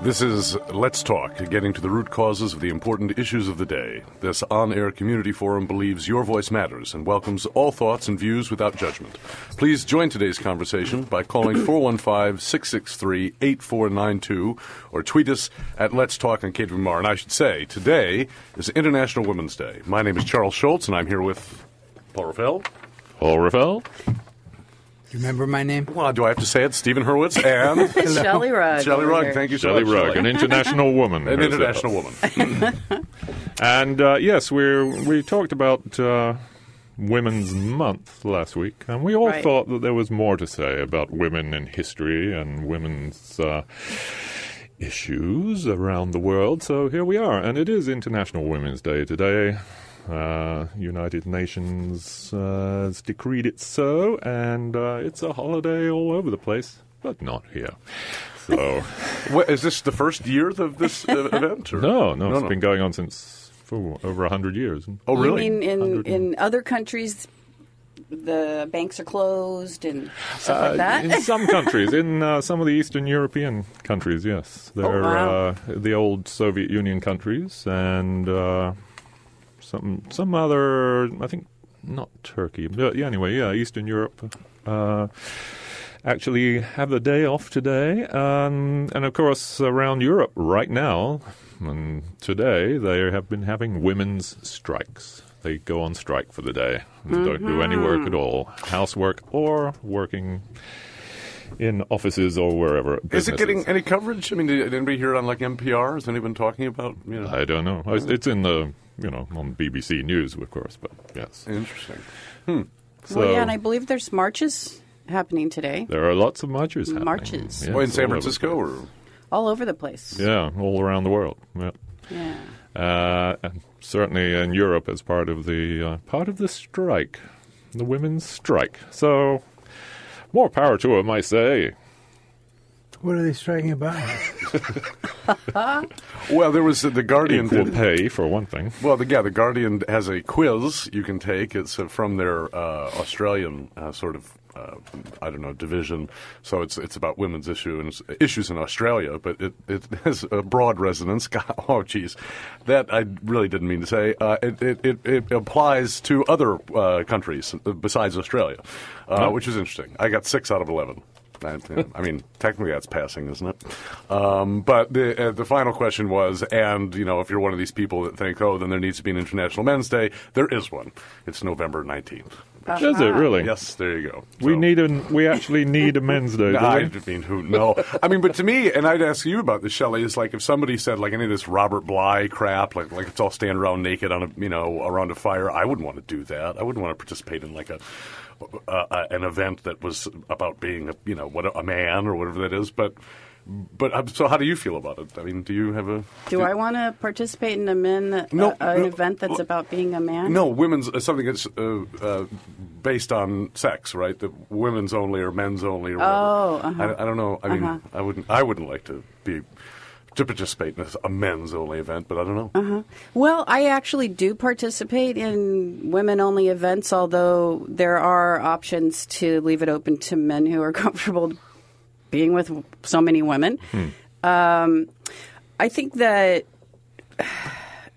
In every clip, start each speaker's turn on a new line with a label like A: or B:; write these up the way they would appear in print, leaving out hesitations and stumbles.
A: This is Let's Talk, getting to the root causes of the important issues of the day. This on-air community forum believes your voice matters and welcomes all thoughts and views without judgment. Please join today's conversation by calling 415-663-8492 or tweet us at Let's Talk on KWMR. And I should say, today is International Women's Day. My name is Charles Schultz, and I'm here with Paul Raffel.
B: Paul Raffel.
C: You remember my name?
A: Well, do I have to say it? Stephen Hurwitz and
D: Shelley Rugg.
A: Shelley Rugg, thank you so
B: Shelley
A: much.
B: Rugg, an international woman.
A: An international woman.
B: And yes, we talked about Women's Month last week, and we all thought that there was more to say about women in history and women's issues around the world. So here we are, and it is International Women's Day today. United Nations has decreed it so, and it's a holiday all over the place, but not here. So,
A: Is this the first year of this event? Or?
B: No, it's been going on since for over 100 years.
A: Oh, really?
D: You mean in other countries, the banks are closed and stuff like that?
B: In some countries, in some of the Eastern European countries, yes. They're the old Soviet Union countries, and some other, I think, not Turkey, but Eastern Europe actually have the day off today. And of course, around Europe right now, and today, they have been having women's strikes. They go on strike for the day and don't do any work at all, housework or working in offices or wherever.
A: Is it getting any coverage? I mean, did anybody hear it on like NPR? Is anyone talking about?
B: I don't know. It's in the on BBC News, of course. But yes,
A: interesting.
B: So,
D: well, yeah, and I believe there's marches happening today.
B: There are lots of marches happening.
D: Marches.
B: Yes,
A: in San Francisco or
D: all over the place.
B: Yeah, all around the world.
D: Yeah.
B: And certainly in Europe as part of the strike, the women's strike. So. More power to them, I say.
C: What are they striking about?
A: Well, there was the Guardian.
B: Equal pay, for one thing.
A: Well, the Guardian has a quiz you can take. It's from their Australian division. So it's about women's issues in Australia, but it has a broad resonance. Oh, geez, that I really didn't mean to say. It applies to other countries besides Australia, which is interesting. I got 6 out of 11. I mean, technically that's passing, isn't it? But the final question was, and, if you're one of these people that think, then there needs to be an International Men's Day, there is one. It's November 19th.
B: Is it really?
A: Yes, there you go.
B: So. We actually need a Men's Day,
A: No. I mean, but to me, and I'd ask you about this, Shelley, is like if somebody said like any of this Robert Bly crap, like it's all standing around naked on around a fire, I wouldn't want to do that. I wouldn't want to participate in like an event that was about being a man or whatever that is, but so how do you feel about it? I mean, do you have a?
D: Do I want to participate in an event that's about being a man?
A: No, women's something that's based on sex, right? The women's only or men's only or whatever.
D: Oh,
A: I don't know. I mean, I wouldn't like to participate in a men's only event, but I don't know.
D: Well, I actually do participate in women-only events, although there are options to leave it open to men who are comfortable being with so many women. I think that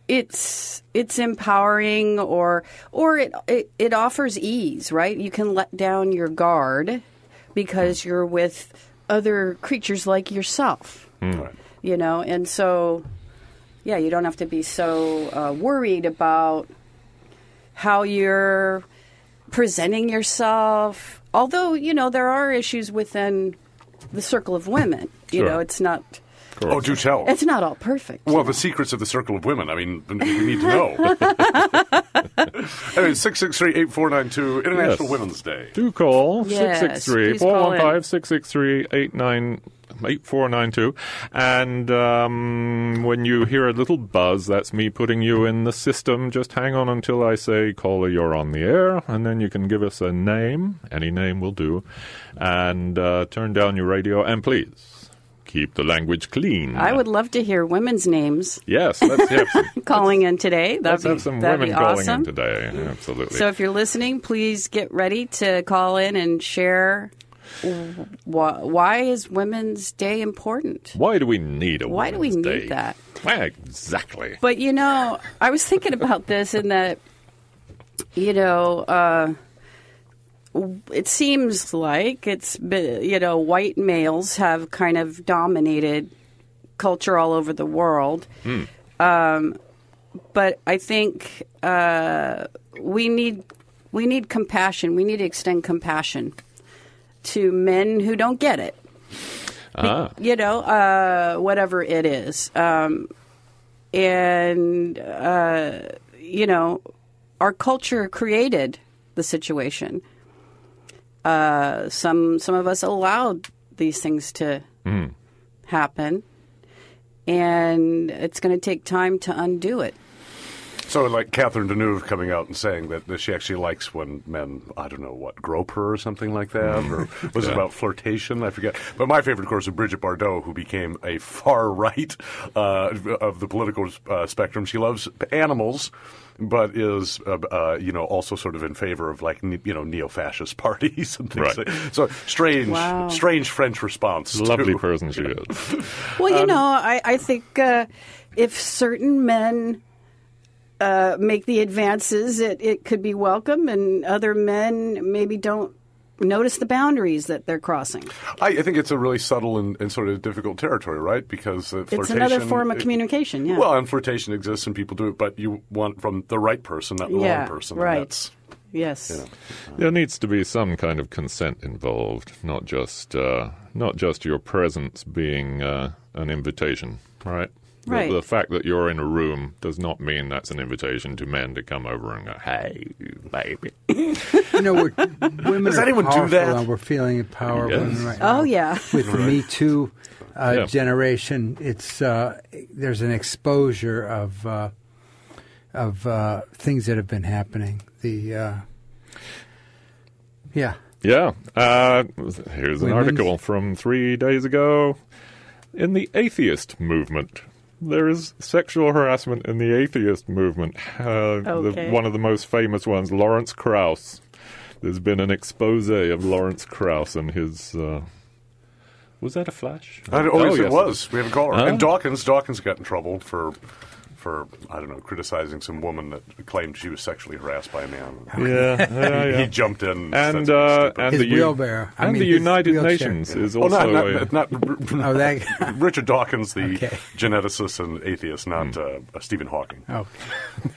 D: it's empowering, or it offers ease, right? You can let down your guard because you're with other creatures like yourself.
A: Right.
D: And so, you don't have to be so worried about how you're presenting yourself. Although, there are issues within the circle of women.
B: Sure.
D: It's not...
A: Oh, do tell.
D: It's not all perfect.
A: Well, the secrets of the circle of women, we need to know. Anyway, 663-8492, International
B: Yes.
A: Women's Day.
B: Do call
D: Yes,
B: 663-415-663-898492. And when you hear a little buzz, that's me putting you in the system. Just hang on until I say, caller, you're on the air. And then you can give us a name. Any name will do. And turn down your radio. And please, keep the language clean.
D: I would love to hear women's names
B: Yes, let's have some,
D: calling in today.
B: let's have some
D: that'd
B: women
D: be
B: calling
D: awesome.
B: in today. Absolutely.
D: So if you're listening, please get ready to call in and share why is Women's Day important?
B: Why do we need a
D: Why do we
B: Women's
D: need
B: Day?
D: that?
B: Why exactly?
D: But, I was thinking about this in that, it seems like it's been, white males have kind of dominated culture all over the world. But I think we need compassion. We need to extend compassion to men who don't get it. Whatever it is. Our culture created the situation. Some of us allowed these things to happen, and it's going to take time to undo it.
A: So, like Catherine Deneuve coming out and saying that she actually likes when men, grope her or something like that, or was it about flirtation? I forget. But my favorite, of course, is Brigitte Bardot, who became a far right of the political spectrum. She loves animals, but is also sort of in favor of neo-fascist parties and things.
B: Right.
A: So strange French response.
B: Lovely person she is.
D: Well, I think if certain men make the advances, it could be welcome, and other men maybe don't notice the boundaries that they're crossing.
A: I think it's a really subtle and sort of difficult territory, right? Because flirtation...
D: It's another form of communication, yeah.
A: Well, and flirtation exists and people do it, but you want from the right person, not the wrong person.
D: Right. Yes.
B: There needs to be some kind of consent involved, not just your presence being an invitation, right?
D: Right.
B: The fact that you're in a room does not mean that's an invitation to men to come over and go, hey, baby.
C: Women
A: Does
C: are
A: anyone do
C: powerful,
A: that?
C: and we're feeling the power of
B: Yes.
C: women right now.
D: Oh, yeah.
C: With the Me Too
B: Yeah.
C: generation, it's there's an exposure of things that have been happening. Yeah.
B: Yeah. Here's an article from 3 days ago. In the atheist movement, there is sexual harassment in the atheist movement.
D: Okay.
B: One of the most famous ones, Lawrence Krauss. There's been an expose of Lawrence Krauss and his... was that a flash?
A: Yes, it was. We have a caller.
B: Huh?
A: And Dawkins got in trouble for criticizing some woman that claimed she was sexually harassed by a man.
B: Yeah.
A: He jumped in.
B: And
C: His
B: the
C: wheelbarrow.
B: the United
C: wheelchair.
B: Nations is also
A: not
C: that
A: Richard Dawkins, the
C: Okay.
A: geneticist and atheist, not Stephen Hawking.
C: Oh,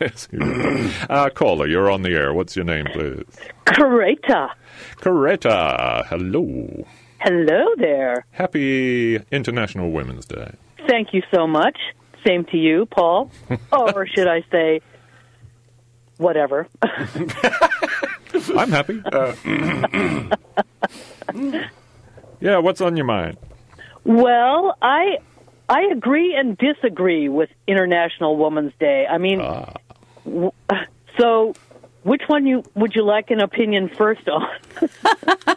B: Yes, caller, you're on the air. What's your name, please?
E: Coretta.
B: Hello.
E: Hello there.
B: Happy International Women's Day.
E: Thank you so much. Same to you, Paul. Or should I say, whatever.
B: I'm happy. Yeah, what's on your mind?
E: Well, I agree and disagree with International Women's Day. I mean, so which one would you like an opinion first on?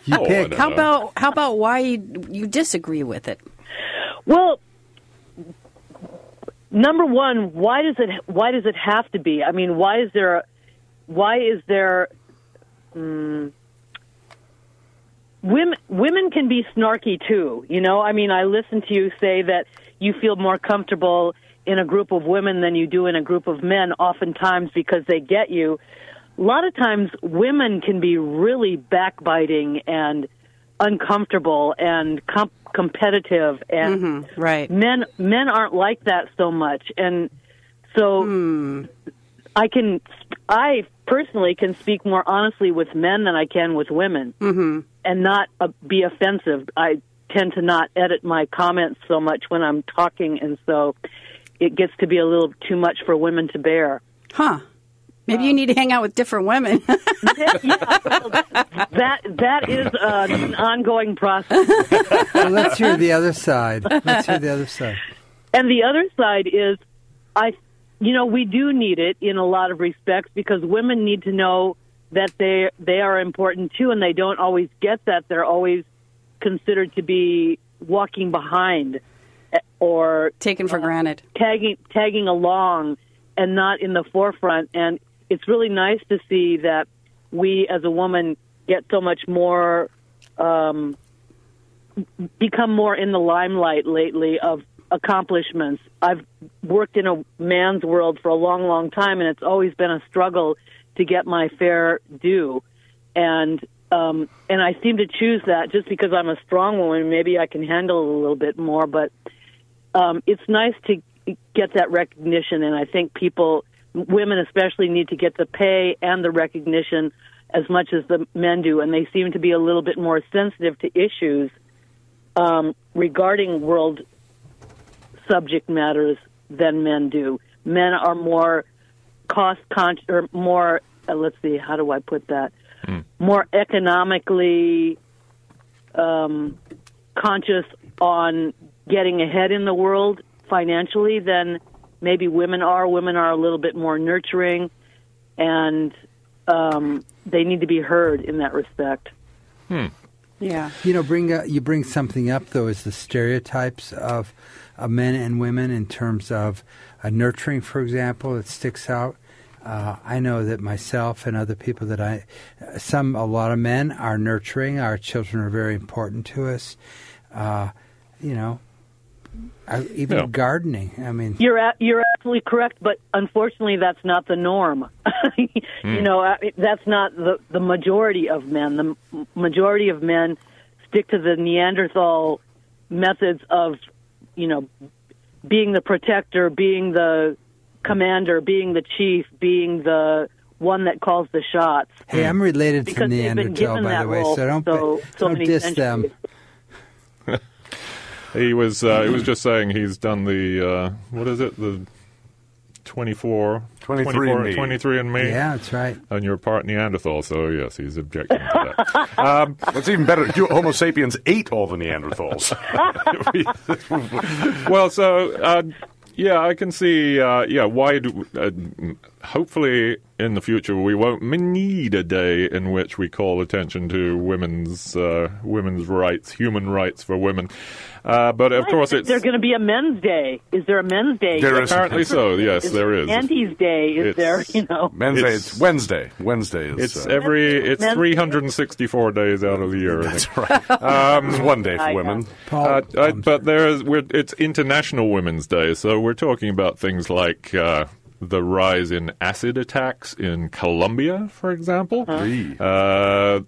C: you pick.
B: I don't know.
D: How about why you disagree with it?
E: Well, number one, why does it have to be? I mean, why is there women can be snarky too, I mean, I listen to you say that you feel more comfortable in a group of women than you do in a group of men, oftentimes because they get you. A lot of times women can be really backbiting and uncomfortable and competitive, and
D: right.
E: men aren't like that so much. And so I personally can speak more honestly with men than I can with women, and not be offensive. I tend to not edit my comments so much when I'm talking, and so it gets to be a little too much for women to bear.
D: Huh. Maybe you need to hang out with different women.
E: That is an ongoing process.
C: Well, let's hear the other side.
E: And the other side is, we do need it in a lot of respects, because women need to know that they are important too, and they don't always get that. They're always considered to be walking behind or
D: taken for granted,
E: tagging along, and not in the forefront. And it's really nice to see that we, as a woman, get so much more, become more in the limelight lately of accomplishments. I've worked in a man's world for a long, long time, and it's always been a struggle to get my fair due. And I seem to choose that just because I'm a strong woman. Maybe I can handle it a little bit more, but it's nice to get that recognition, and I think women especially, need to get the pay and the recognition as much as the men do, and they seem to be a little bit more sensitive to issues regarding world subject matters than men do. Men are more cost-conscious, or more, let's see, how do I put that? More economically conscious on getting ahead in the world financially than maybe women are. Women are a little bit more nurturing, and they need to be heard in that respect.
D: Yeah.
C: You bring something up, though, is the stereotypes of men and women in terms of nurturing, for example. It sticks out. I know that myself and other people that a lot of men are nurturing. Our children are very important to us. Even gardening. I mean,
E: you're absolutely correct, but unfortunately, that's not the norm. That's not the majority of men. The majority of men stick to the Neanderthal methods of, being the protector, being the commander, being the chief, being the one that calls the shots.
C: Hey, I'm related
E: because
C: to Neanderthal, by the way, so don't diss them.
B: He was just saying he's done the the 23 and me.
C: Yeah, that's right.
B: And you're part Neanderthal, so yes, he's objecting to that.
A: What's even better, Homo sapiens ate all the Neanderthals.
B: Well, so I can see. Why do? Hopefully, in the future, we won't need a day in which we call attention to women's rights, human rights for women. But of course, there's
E: going to be a men's day. Is there a men's day?
A: There is.
B: Apparently so. Yes, there is.
E: Auntie's day. Is there?
A: Men's day. It's Wednesday. Wednesday is.
B: It's 364 days out of the year.
A: That's right. It's one day for women.
B: But it's International Women's Day, so we're talking about things like the rise in acid attacks in Colombia, for example.
E: Horrible.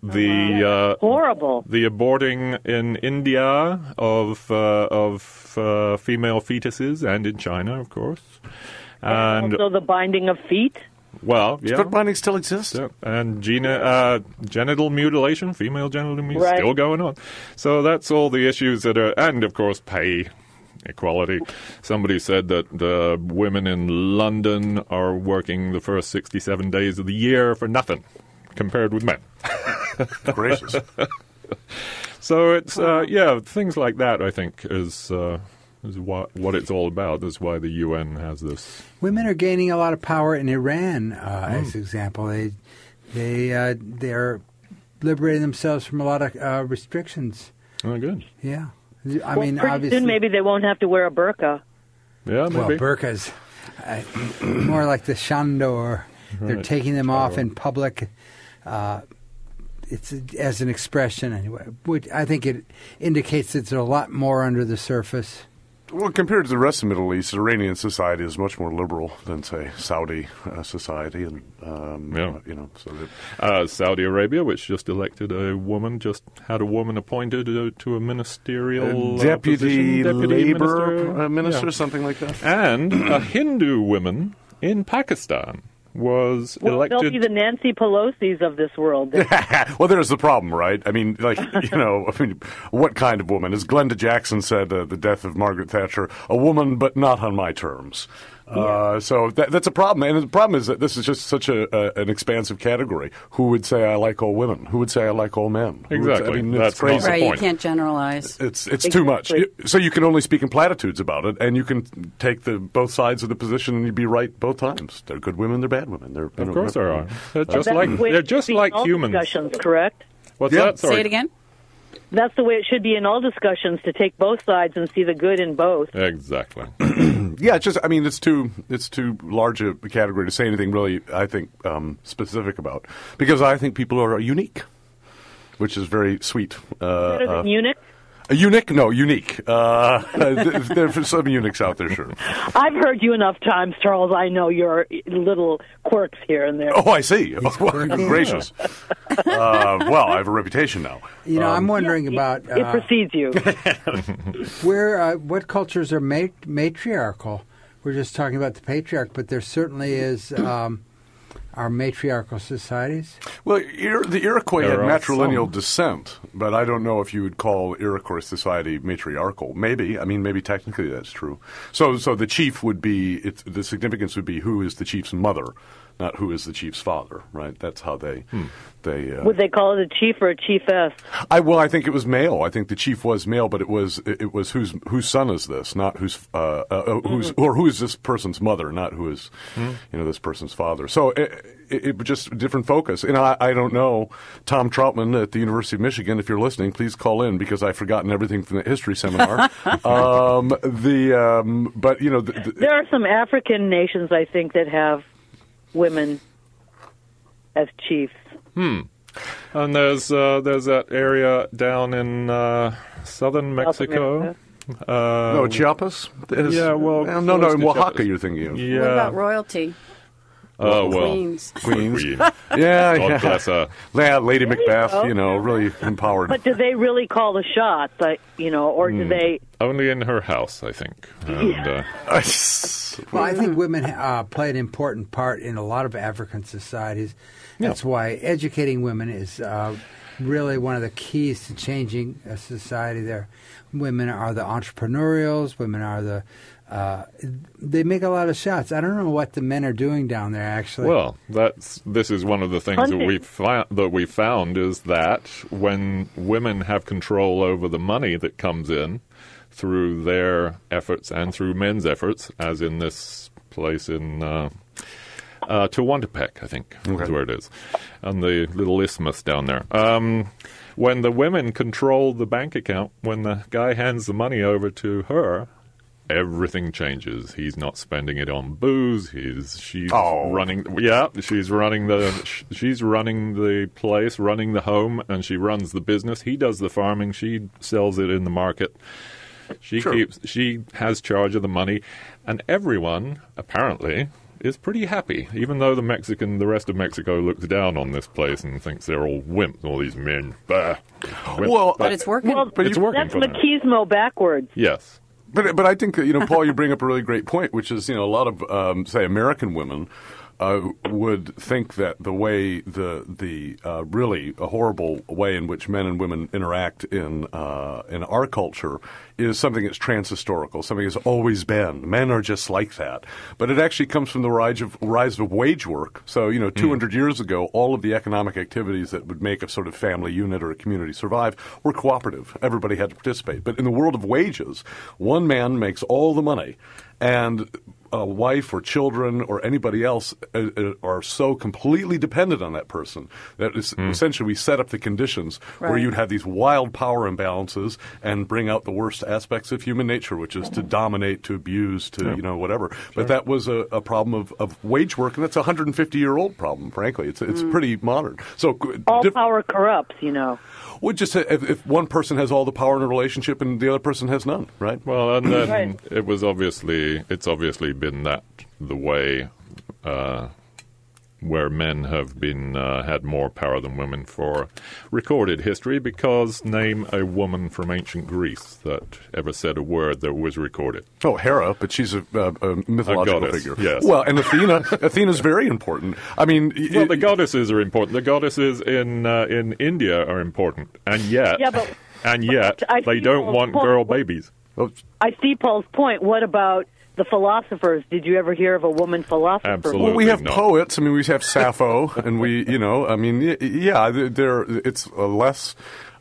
B: The aborting in India of female fetuses, and in China, of course. And
E: also the binding of feet.
B: Well, yeah.
A: Foot binding still exists.
B: Yeah. And genital mutilation, female genital mutilation, still going on. So that's all the issues that are, and of course pay equality. Somebody said that the women in London are working the first 67 days of the year for nothing compared with men.
A: Gracious.
B: So it's, things like that, I think, is what it's all about. That's why the UN has this.
C: Women are gaining a lot of power in Iran, as an example. They're liberating themselves from a lot of restrictions.
B: Oh, good.
C: Yeah.
E: I mean, obviously, soon maybe they won't have to wear a burqa.
B: Yeah, maybe.
C: Well, burqas, more like the shandor. They're taking them off in public. It's as an expression, anyway. Which I think it indicates that there's a lot more under the surface.
A: Well, compared to the rest of the Middle East, Iranian society is much more liberal than, say, Saudi society, and
B: Saudi Arabia, which just elected a woman, just had a woman appointed to a ministerial
A: deputy
B: labor
A: minister, something like that,
B: and a Hindu woman in Pakistan, was
E: Well,
B: elected.
E: they'll be the Nancy Pelosi's of this world.
A: Well, there's the problem, right? I mean, like, what kind of woman? As Glenda Jackson said, the death of Margaret Thatcher, a woman, but not on my terms. So that's a problem. And the problem is that this is just such an expansive category. Who would say I like all women? Who would say I like all men?
B: Exactly.
A: It's
B: That's
A: crazy.
B: not the
D: Right, you
B: point.
D: can't generalize.
A: It's too much. So you can only speak in platitudes about it, and you can take both sides of the position, and you'd be right both times. They're good women. They're bad women.
B: Of course there are. They're just
E: That's
B: like
E: the way
B: they're
E: it
B: just
E: should be
B: like
E: in all
B: humans.
E: discussions, correct?
B: What's
A: Yeah.
B: that? Sorry.
D: Say it again.
E: That's the way it should be in all discussions, to take both sides and see the good in both.
B: Exactly.
A: Yeah, it's just. I mean, it's too large a category to say anything really. I think specific about, because I think people are unique, which is very sweet.
E: Better than eunuch?
A: A eunuch? No, unique. There's some eunuchs out there, sure.
E: I've heard you enough times, Charles. I know your little quirks here and there.
A: Oh, I see. Oh, gracious. Well, I have a reputation now.
C: I'm wondering about
E: It precedes you.
C: what cultures are matriarchal. We're just talking about the patriarch, but there certainly is our matriarchal societies.
A: Well, the Iroquois
B: There
A: had
B: are
A: matrilineal
B: some.
A: descent, but I don't know if you would call Iroquois society matriarchal. Maybe. I mean, maybe technically that's true. So the chief would be, the significance would be who is the chief's mother, not who is the chief's father, right? That's how they
E: Would they call it a chief or a chiefess?
A: I think it was male. I think the chief was male, but it was whose son is this, not who is this person's mother, not who is this person's father. So it just a different focus. And I don't know, Tom Troutman at the University of Michigan, if you're listening, please call in, because I've forgotten everything from the history seminar. But
E: There are some African nations, I think, that have women as chiefs.
B: And there's that area down in southern Mexico.
A: no, Chiapas?
B: Yeah, well,
A: no,
B: close
A: in
B: to
A: Oaxaca
B: Chiapas.
A: you're thinking of.
B: Yeah.
D: What about royalty?
B: Oh, well.
D: Queens.
A: Queens.
B: Queen.
A: Yeah,
B: God
A: yeah.
B: bless her.
A: Yeah, Lady Macbeth,
E: go.
A: really empowered.
E: But do they really call the shots? Or do they?
B: Only in her house, I think. And,
C: Well, I think women play an important part in a lot of African societies. That's why educating women is really one of the keys to changing a society there. Women are the entrepreneurials. Women are the they make a lot of shots. I don't know what the men are doing down there, actually.
B: well, this is one of the things that we found is that when women have control over the money that comes in through their efforts and through men's efforts, as in this place in Tehuantepec, I think is where it is, and the little isthmus down there. When the women control the bank account, when the guy hands the money over to her, everything changes. He's not spending it on booze. She's running. Yeah, she's running the place, running the home, and she runs the business. He does the farming. She sells it in the market. She has charge of the money, and everyone apparently is pretty happy, even though the rest of Mexico looks down on this place and thinks they're all wimps, all these men. Bah.
A: Well,
D: But it's working.
A: but
B: it's working
E: That's
B: for them.
E: machismo backwards.
B: Yes.
A: But I think Paul, you bring up a really great point, which is a lot of say American women would think that the way the really a horrible way in which men and women interact in our culture is something that's transhistorical, something that's always been. Men are just like that. But it actually comes from the rise of wage work. So, 200 years ago, all of the economic activities that would make a sort of family unit or a community survive were cooperative. Everybody had to participate. But in the world of wages, one man makes all the money, and a wife or children or anybody else are so completely dependent on that person that essentially we set up the conditions where you'd have these wild power imbalances and bring out the worst aspects of human nature, which is to dominate, to abuse, to whatever. Sure. But that was a problem of wage work, and that's a 150-year-old problem, frankly. It's pretty modern. So
E: all power corrupts,
A: Well, just if one person has all the power in a relationship and the other person has none, right?
B: Well, and then
E: Right.
B: it's obviously been the way where men have been had more power than women for recorded history, because name a woman from ancient Greece that ever said a word that was recorded.
A: Oh, Hera, but she's a mythological
B: goddess,
A: figure.
B: yes.
A: Well, and Athena's very important. I mean,
B: Well, the goddesses are important. The goddesses in India are important, and yet they don't want girl babies.
E: I see Paul's point. What about the philosophers? Did you ever hear of a woman philosopher?
B: Absolutely.
A: Well, we have
B: not.
A: poets. I mean, we have Sappho, and it's a less.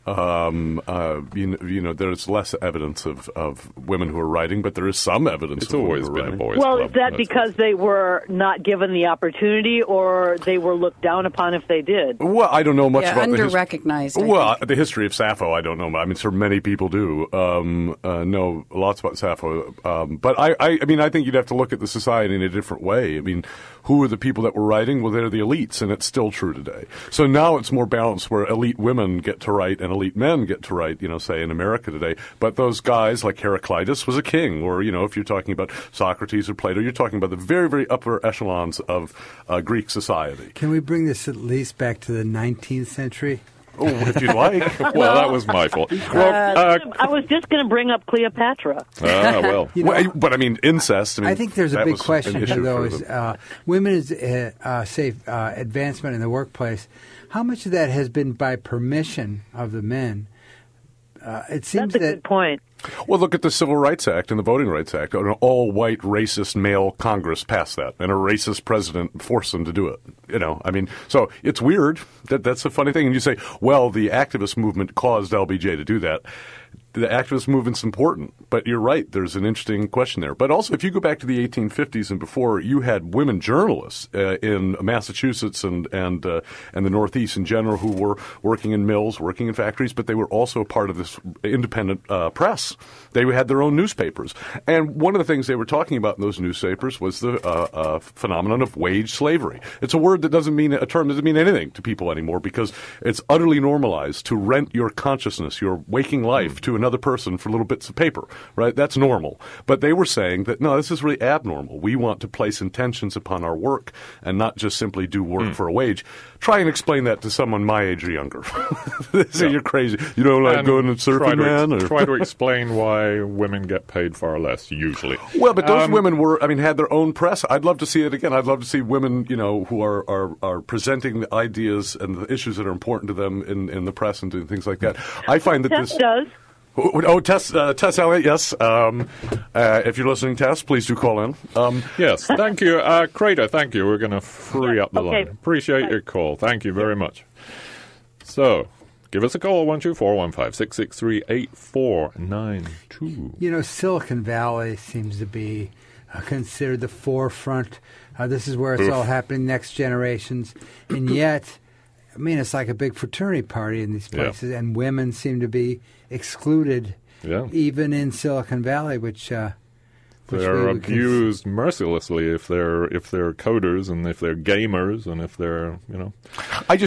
A: There's less evidence of women who are writing, but there is some evidence.
B: It's
A: of women
B: always
A: who are
B: been a
A: writing.
B: boys'
E: Well,
B: club.
E: is that
B: That's
E: because they were not given the opportunity, or they were looked down upon if they did?
A: Well, I don't know much about
D: under-recognized.
A: the history of Sappho. I don't know. I mean, sure, many people do know lots about Sappho, but I mean, I think you'd have to look at the society in a different way. I mean, who are the people that were writing? Well, they're the elites, and it's still true today. So now it's more balanced, where elite women get to write and elite men get to write, say in America today. But those guys like Heraclitus was a king, or, if you're talking about Socrates or Plato, you're talking about the very, very upper echelons of Greek society.
C: Can we bring this at least back to the 19th century?
A: Oh, if you'd like.
B: well, that was my fault.
E: I was just going to bring up Cleopatra.
B: Well.
A: But I mean, incest.
C: I think there's a big question
A: here,
C: though, is women's advancement in the workplace. How much of that has been by permission of the men? It seems
E: That's a good point.
A: Well, look at the Civil Rights Act and the Voting Rights Act. An all-white, racist male Congress passed that, and a racist president forced them to do it. I mean, so it's weird. That's a funny thing. And you say, well, the activist movement caused LBJ to do that. The activist movement's important, but you're right. There's an interesting question there. But also, if you go back to the 1850s and before, you had women journalists in Massachusetts and the Northeast in general who were working in mills, working in factories, but they were also part of this independent press. They had their own newspapers. And one of the things they were talking about in those newspapers was the phenomenon of wage slavery. It's a word that doesn't mean anything to people anymore, because it's utterly normalized to rent your consciousness, your waking life, to another person for little bits of paper, right? That's normal. But they were saying that, no, this is really abnormal. We want to place intentions upon our work and not just simply do work for a wage. Try and explain that to someone my age or younger. They say you're crazy. You don't like going and surfing, man?
B: Try to explain why women get paid far less, usually.
A: Well, but those women had their own press. I'd love to see it again. I'd love to see women, who are presenting the ideas and the issues that are important to them in the press and doing things like that. I find that
E: Tess does.
A: Oh, Tess Elliott, yes. If you're listening, Tess, please do call in.
B: Yes, thank you. Crater, thank you. We're going to free up the line. Appreciate your call. Thank you very much. So, give us a call, 124-156-638-8492.
C: Silicon Valley seems to be considered the forefront. This is where it's all happening, next generations. And yet, I mean, it's like a big fraternity party in these places, and women seem to be excluded, even in Silicon Valley, which
B: they're abused mercilessly if they're coders and if they're gamers and if they're we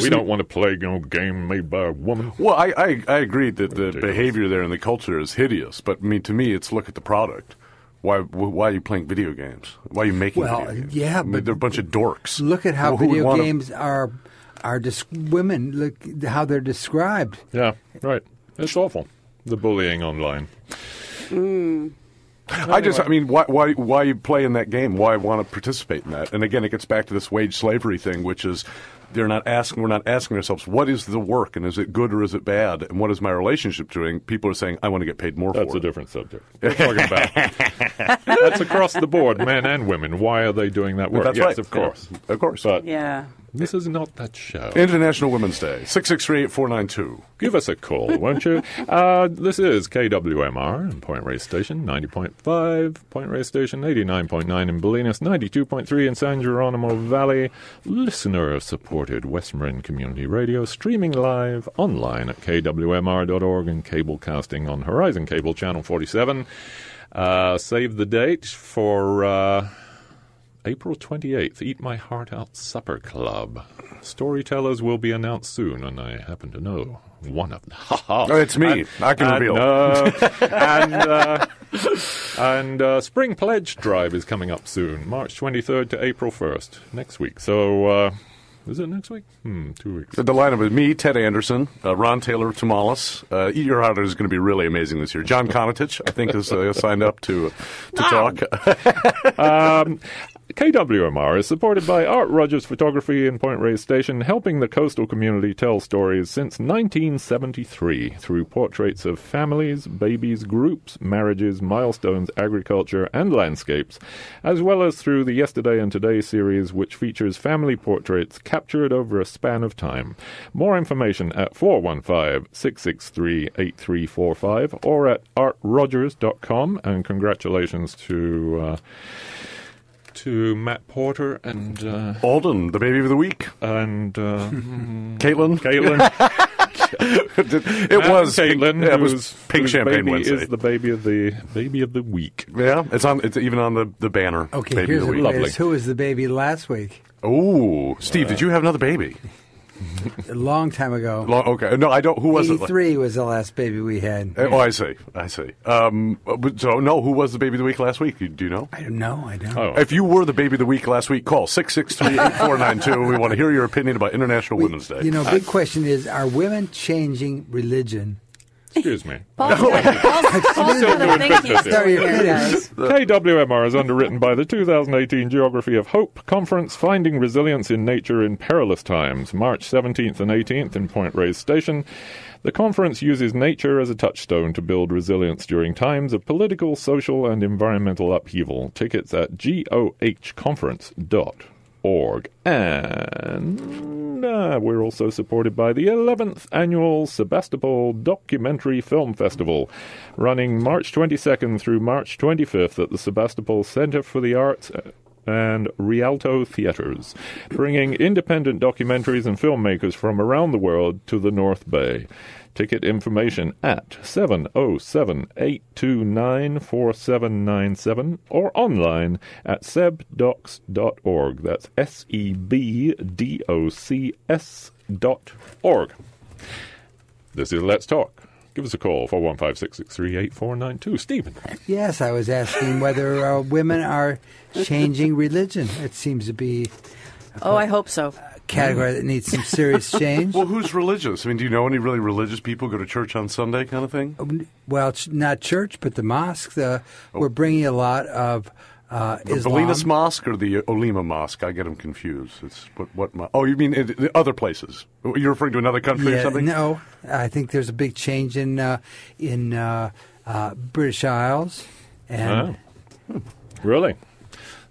B: don't want to play game made by a woman.
A: Well, I agree that the behavior there and the culture is hideous, but to me, it's look at the product. Why are you playing video games? Why are you making video games?
C: Yeah, but
A: they're a bunch of dorks.
C: Look at how video games are women. Look how they're described.
B: Yeah, right. It's awful, the bullying online.
A: Why are you playing that game? Why want to participate in that? And again, it gets back to this wage slavery thing, which is we're not asking ourselves, what is the work, and is it good or is it bad, and what is my relationship doing? People are saying, I want to get paid more for it.
B: That's a different subject. We're talking about that's across the board, men and women. Why are they doing that work?
A: That's
B: yes,
A: right.
B: Of course.
A: Yeah. Of course.
B: But
E: This
B: is not that show.
A: International Women's Day, 663-8492.
B: Give us a call, won't you? This is KWMR in Point Reyes Station, 90.5, Point Reyes Station, 89.9 in Bolinas, 92.3 in San Geronimo Valley, listener-supported West Marin Community Radio, streaming live online at kwmr.org and cablecasting on Horizon Cable Channel 47. Save the date for April 28th, Eat My Heart Out Supper Club. Storytellers will be announced soon, and I happen to know one of them.
A: Oh, it's me. I can reveal.
B: And Spring Pledge Drive is coming up soon, March 23rd to April 1st, next week. So, is it next week? 2 weeks.
A: The lineup is me, Ted Anderson, Ron Taylor Tamales. Eat Your Heart Out is going to be really amazing this year. John Konatich, I think, is signed up to talk.
B: KWMR is supported by Art Rogers Photography in Point Reyes Station, helping the coastal community tell stories since 1973 through portraits of families, babies, groups, marriages, milestones, agriculture, and landscapes, as well as through the Yesterday and Today series, which features family portraits captured over a span of time. More information at 415-663-8345 or at artrogers.com, and congratulations to Matt Porter and
A: Alden, the baby of the week,
B: and
A: Caitlin. It was
B: Caitlin.
A: It was Pink Champagne
B: baby
A: Wednesday.
B: Is the baby of the week.
A: Yeah, it's even on the banner.
C: Okay,
A: baby
C: here's
A: of the
C: the
A: week.
C: quiz. Who was the baby last week?
A: Oh, Steve, did you have another baby?
C: A long time ago.
A: Okay, no, I don't. Who was it?
C: 83 was the last baby we had.
A: Oh, I see. So, no, who was the baby of the week last week? Do you know?
C: I don't know. I don't.
B: Oh.
A: If you were the baby of the week last week, call 663-8492. We want to hear your opinion about International Women's Day.
C: You know, big question is, are women changing religion?
B: Excuse me.
D: Paul's got a think he's
C: Sorry,
D: doing here, guys.
B: KWMR is underwritten by the 2018 Geography of Hope Conference, Finding Resilience in Nature in Perilous Times, March 17th and 18th in Point Reyes Station. The conference uses nature as a touchstone to build resilience during times of political, social, and environmental upheaval. Tickets at gohconference.org. And we're also supported by the 11th Annual Sebastopol Documentary Film Festival, running March 22nd through March 25th at the Sebastopol Center for the Arts and Rialto Theaters, bringing independent documentaries and filmmakers from around the world to the North Bay. Ticket information at 707-829-4797 or online at sebdocs.org. That's sebdocs.org. This is Let's Talk. Give us a call, 415-663-8492. Stephen.
C: Yes, I was asking whether women are changing religion. It seems to be
D: I hope so.
C: a category that needs some serious change.
A: Well, who's religious? I mean, do you know any really religious people go to church on Sunday kind of thing?
C: Well, not church, but the mosque. We're bringing a lot of
A: The
C: Islam.
A: Bolinas Mosque or the Olima Mosque? I get them confused. It's what? Oh, you mean the other places? You're referring to another country or something?
C: No, I think there's a big change in British Isles. And
B: Really?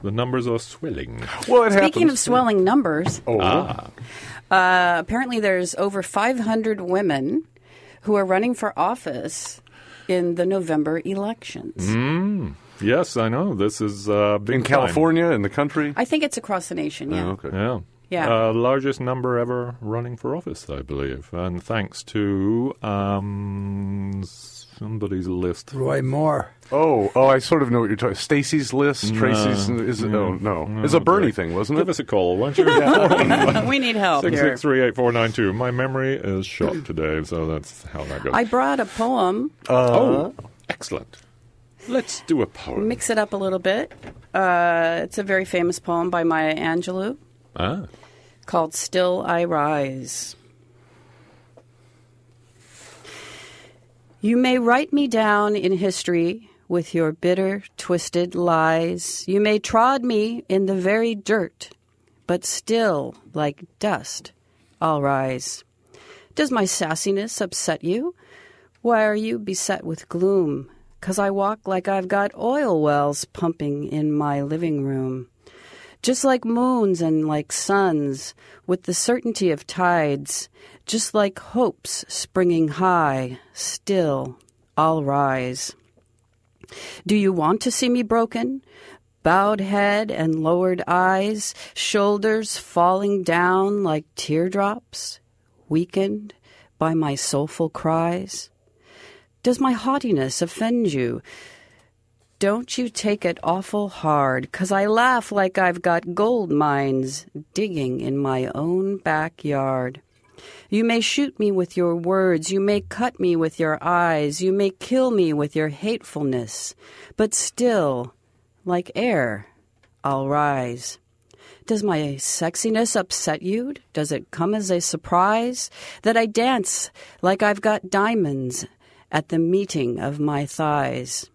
B: The numbers are swelling.
A: Well, it
D: Speaking
A: happens.
D: of swelling numbers,
B: Ah.
D: apparently there's over 500 women who are running for office in the November elections.
B: Yes, I know. This is big
A: in California, in the country.
D: I think it's across the nation, yeah.
A: Oh, okay.
B: Yeah.
D: Yeah.
B: Largest number ever running for office, I believe. And thanks to somebody's list.
C: Roy Moore.
A: Oh, I sort of know what you're talking. Stacey's list. Tracy's is it? No. It's a Bernie thing, wasn't it?
B: Give us a call, won't you?
D: We need help here.
B: 663-8492. My memory is shot today, so that's how that goes.
D: I brought a poem.
B: Excellent. Let's do a poem.
D: Mix it up a little bit. It's a very famous poem by Maya Angelou called Still I Rise. You may write me down in history with your bitter, twisted lies. You may trod me in the very dirt, but still, like dust, I'll rise. Does my sassiness upset you? Why are you beset with gloom? 'Cause I walk like I've got oil wells pumping in my living room. Just like moons and like suns, with the certainty of tides, just like hopes springing high, still I'll rise. Do you want to see me broken? Bowed head and lowered eyes, shoulders falling down like teardrops, weakened by my soulful cries? Does my haughtiness offend you? don't you take it awful hard, 'cause I laugh like I've got gold mines digging in my own backyard. You may shoot me with your words, you may cut me with your eyes, you may kill me with your hatefulness, but still, like air, I'll rise. Does my sexiness upset you? Does it come as a surprise that I dance like I've got diamonds at the meeting of my thighs?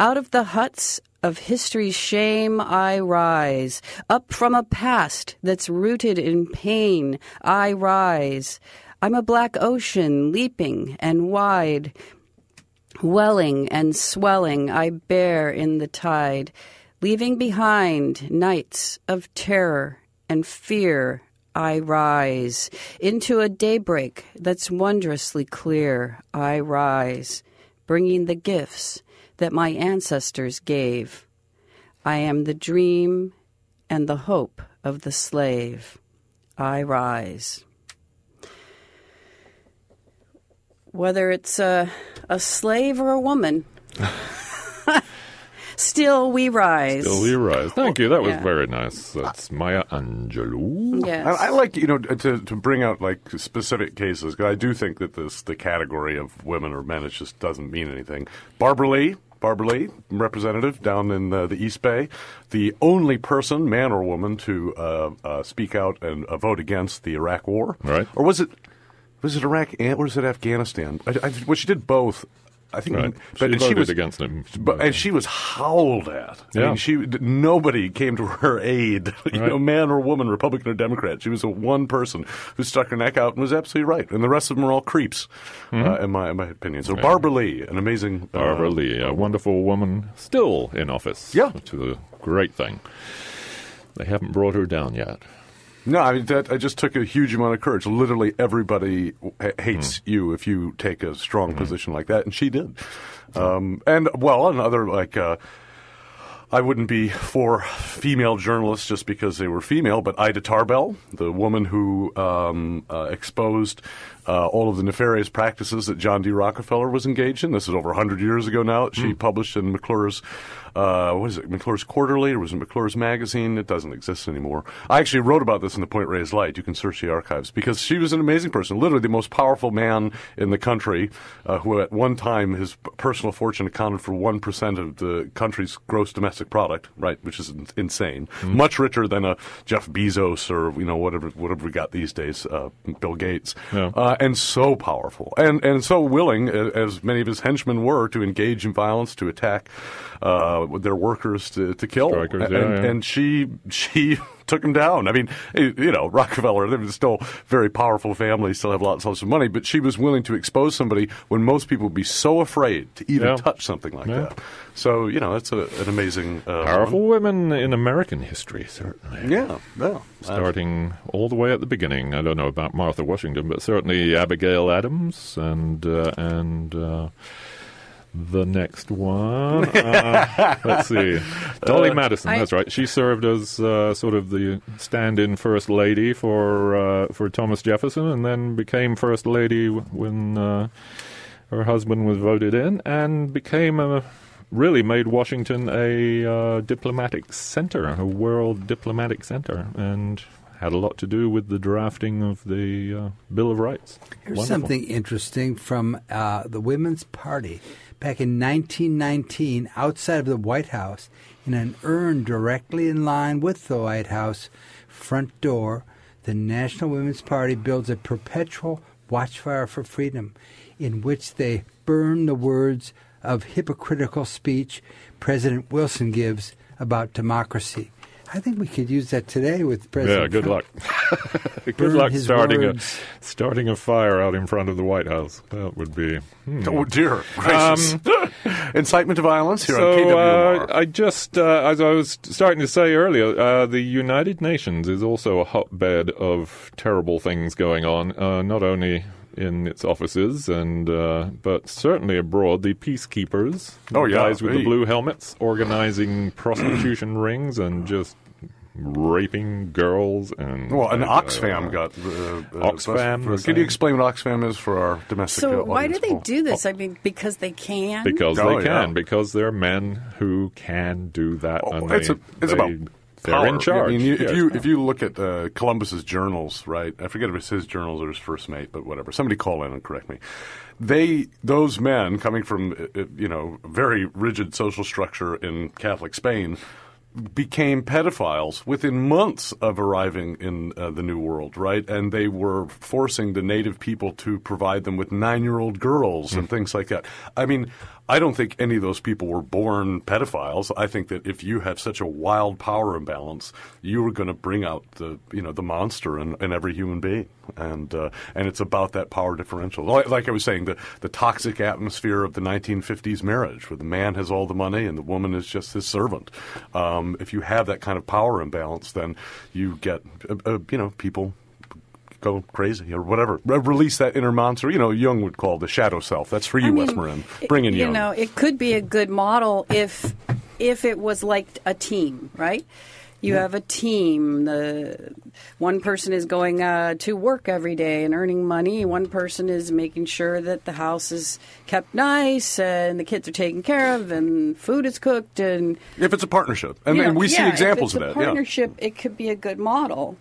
D: Out of the huts of history's shame I rise. Up from a past that's rooted in pain I rise. I'm a black ocean leaping and wide. Welling and swelling I bear in the tide. Leaving behind nights of terror and fear I rise. Into a daybreak that's wondrously clear I rise. Bringing the gifts that my ancestors gave. I am the dream and the hope of the slave. I rise. Whether it's a slave or a woman, still we rise.
B: Still we rise. Thank you. That was very nice. That's Maya Angelou.
D: Yes.
A: I like, to bring out like specific cases, because I do think that the category of women or men, it just doesn't mean anything. Barbara Lee, representative down in the East Bay, the only person, man or woman, to speak out and vote against the Iraq War.
B: Right.
A: Or was it Iraq or was it Afghanistan? Well, she did both. I think,
B: Right.
A: but
B: she
A: she was
B: against him,
A: and she was howled at.
B: Yeah.
A: I mean, nobody came to her aid.
B: Right.
A: Man or woman, Republican or Democrat. She was the one person who stuck her neck out and was absolutely right. And the rest of them are all creeps, in my opinion. So Barbara Lee, an amazing
B: Barbara Lee, a wonderful woman, still in office.
A: Yeah,
B: which is a great thing. They haven't brought her down yet.
A: No, I mean, I just took a huge amount of courage. Literally everybody hates you if you take a strong position like that, and she did. Another, I wouldn't be for female journalists just because they were female, but Ida Tarbell, the woman who exposed all of the nefarious practices that John D. Rockefeller was engaged in. This is over 100 years ago now. She published in McClure's, McClure's Quarterly, or was it McClure's Magazine? It doesn't exist anymore. I actually wrote about this in the Point Reyes Light. You can search the archives, because she was an amazing person, literally the most powerful man in the country, who at one time his personal fortune accounted for 1% of the country's gross domestic product, right, which is insane. Much richer than a Jeff Bezos or whatever we got these days, Bill Gates. Yeah. And so powerful and so willing, as many of his henchmen were, to engage in violence, to attack their workers, to kill.
B: Strikers,
A: and she took him down. I mean, Rockefeller, they were still very powerful family, still have lots of money, but she was willing to expose somebody when most people would be so afraid to even touch something like that. So, that's an amazing...
B: Powerful women in American history, certainly.
A: Yeah.
B: Starting all the way at the beginning. I don't know about Martha Washington, but certainly Abigail Adams and the next one. Let's see. Dolly Madison, that's right. She served as sort of the stand-in first lady for Thomas Jefferson, and then became first lady when her husband was voted in, and really made Washington a diplomatic center, a world diplomatic center, and had a lot to do with the drafting of the Bill of Rights.
C: Here's something interesting from the Women's Party. Back in 1919, outside of the White House, in an urn directly in line with the White House front door, the National Women's Party builds a perpetual watchfire for freedom, in which they burn the words of hypocritical speech President Wilson gives about democracy. I think we could use that today with President
B: Trump.
C: Luck.
B: Good luck starting a fire out in front of the White House. That would be...
A: Oh, dear gracious. Incitement to violence here on KWMR.
B: I just, as I was starting to say earlier, the United Nations is also a hotbed of terrible things going on, not only in its offices but certainly abroad. The peacekeepers, guys with the blue helmets, organizing prostitution rings and just raping girls and
A: Oxfam got
B: Oxfam.
A: Can you explain what Oxfam is for our domestic?
D: So why do
A: audience?
D: they do this? I mean, because they can.
B: Because they can.
A: Yeah.
B: Because there are men who can do that. And
A: It's about
B: they're
A: power.
B: in charge.
A: I mean,
B: Yes.
A: if you look at Columbus's journals, right? I forget if it's his journals or his first mate, but whatever. Somebody call in and correct me. Those men coming from very rigid social structure in Catholic Spain became pedophiles within months of arriving in the New World, right? And they were forcing the native people to provide them with 9-year-old girls and things like that. I mean, I don't think any of those people were born pedophiles. I think that if you have such a wild power imbalance, you were going to bring out the monster in every human being, and it's about that power differential. Like I was saying, the toxic atmosphere of the 1950s marriage, where the man has all the money and the woman is just his servant. If you have that kind of power imbalance, then you get people go crazy or whatever. Release that inner monster. Jung would call the shadow self. That's for you, Wes Marin. Bring in Jung.
D: It could be a good model if it was like a team, right? You have a team. The one person is going to work every day and earning money. One person is making sure that the house is kept nice and the kids are taken care of and food is cooked. And
A: if it's a partnership, and we see examples of that.
D: If it's a partnership, it could be a good model.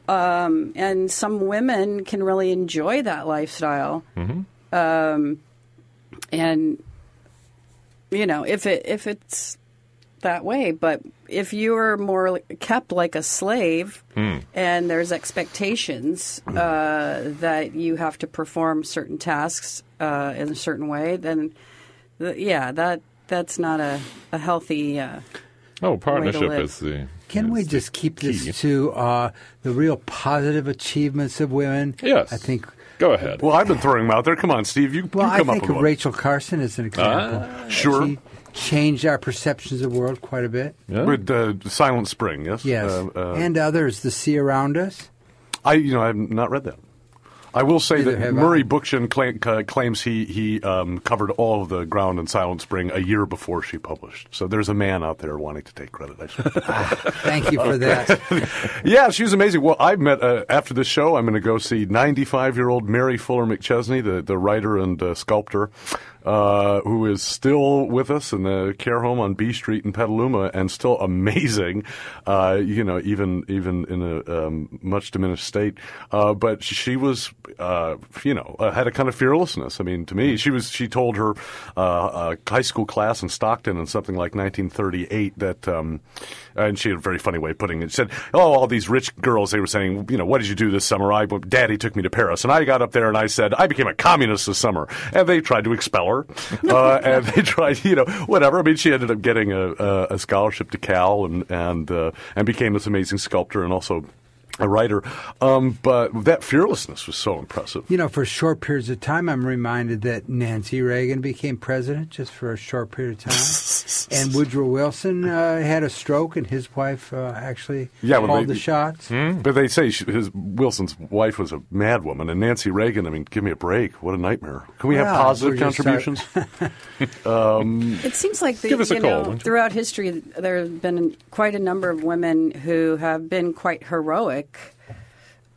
D: And some women can really enjoy that lifestyle. Mm-hmm. And if it's that way, but if you're more kept like a slave and there's expectations that you have to perform certain tasks in a certain way, then that's not a healthy
B: partnership is the...
C: Can we just keep this to the real positive achievements of women?
B: Yes.
C: I think.
B: Go ahead.
A: Well, I've been throwing them out there. Come on, Steve. You come up with one.
C: I think of Rachel Carson as an example.
A: Sure.
C: She changed our perceptions of the world quite a bit.
B: Yeah.
A: With Silent Spring, yes?
C: Yes. And others, The Sea Around Us.
A: I have not read that. I will say
C: Neither
A: that
C: have
A: Murray
C: I.
A: Bookchin claims he covered all of the ground in Silent Spring a year before she published. So there's a man out there wanting to take credit. I suppose.
C: Thank you for that.
A: Yeah, she was amazing. Well, I met after this show. I'm going to go see 95-year-old Mary Fuller McChesney, the writer and sculptor, who is still with us in the care home on B Street in Petaluma and still amazing, even in a much diminished state. But she was, had a kind of fearlessness. I mean, to me, she told her high school class in Stockton in something like 1938 that, and she had a very funny way of putting it. She said, all these rich girls, they were saying, what did you do this summer? Daddy took me to Paris. And I got up there and I said, I became a communist this summer. And they tried to expel her. And they tried, whatever. I mean, she ended up getting a scholarship to Cal and became this amazing sculptor and also a writer. But that fearlessness was so impressive.
C: For short periods of time, I'm reminded that Nancy Reagan became president just for a short period of time. And Woodrow Wilson had a stroke, and his wife actually called the shots.
A: But they say Wilson's wife was a madwoman, and Nancy Reagan, I mean, give me a break. What a nightmare. Can we have positive contributions?
D: It seems like
B: Give us a call,
D: throughout history, there have been quite a number of women who have been quite heroic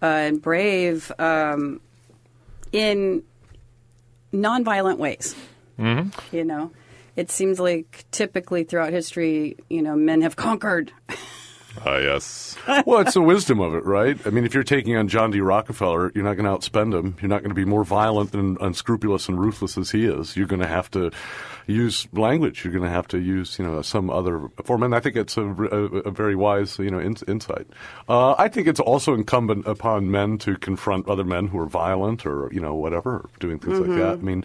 D: and brave in nonviolent ways. Mm-hmm. It seems like typically throughout history, men have conquered.
B: Yes.
A: Well, it's the wisdom of it, right? I mean, if you're taking on John D. Rockefeller, you're not going to outspend him. You're not going to be more violent and unscrupulous and ruthless as he is. You're going to have to use language. You're going to have to use, some other form. And I think it's a very wise, insight. I think it's also incumbent upon men to confront other men who are violent or, whatever, or doing things like that. I mean,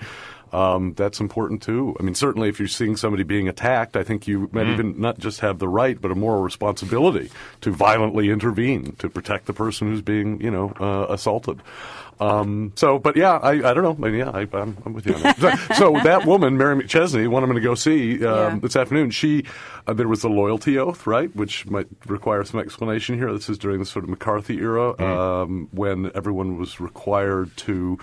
A: that's important too. I mean, certainly if you're seeing somebody being attacked, I think you might even not just have the right, but a moral responsibility to violently intervene to protect the person who's being, assaulted. But yeah, I don't know. I mean, yeah, I'm with you on that. So that woman, Mary McChesney, one I'm going to go see this afternoon, there was the loyalty oath, right, which might require some explanation here. This is during the sort of McCarthy era when everyone was required to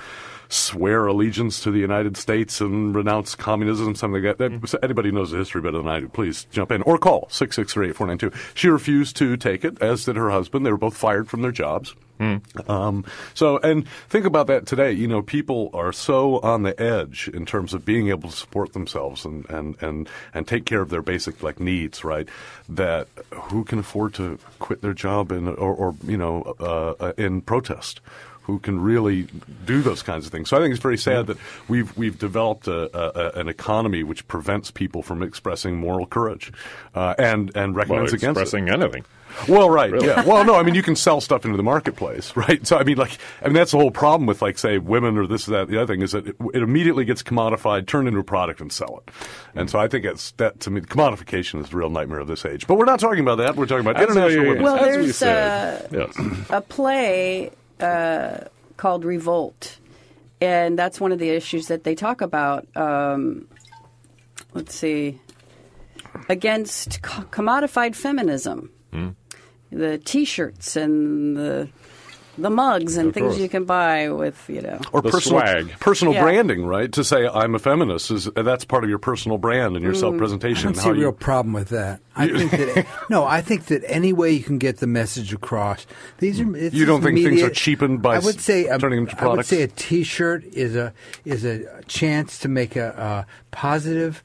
A: swear allegiance to the United States States and renounce communism, something like that. So anybody knows the history better than I do, please jump in. Or call 663-8492. She refused to take it, as did her husband. They were both fired from their jobs. So, and think about that today. You know, people are so on the edge in terms of being able to support themselves and take care of their basic like needs, right? That who can afford to quit their job in protest? Who can really do those kinds of things? So I think it's very sad that we've developed an economy which prevents people from expressing moral courage and recommends against
B: expressing anything.
A: Well, right,
B: really?
A: Yeah. Well, no, I mean, you can sell stuff into the marketplace, right? So, I mean, that's the whole problem with, like, say, women or this, that, the other thing is that it immediately gets commodified, turned into a product, and sell it. And so I think to me, commodification is the real nightmare of this age. But we're not talking about that. We're talking about international women.
D: Well, there's a play called Revolt, and that's one of the issues that they talk about. Let's see. Against commodified feminism. The T-shirts and the mugs and things you can buy with,
A: or personal
B: swag.
A: branding, right? To say I'm a feminist that's part of your personal brand and your self-presentation.
C: I don't see a real problem with that. I think that any way you can get the message across. You
A: don't think things are cheapened by turning into products?
C: I would say a T-shirt is a chance to make a positive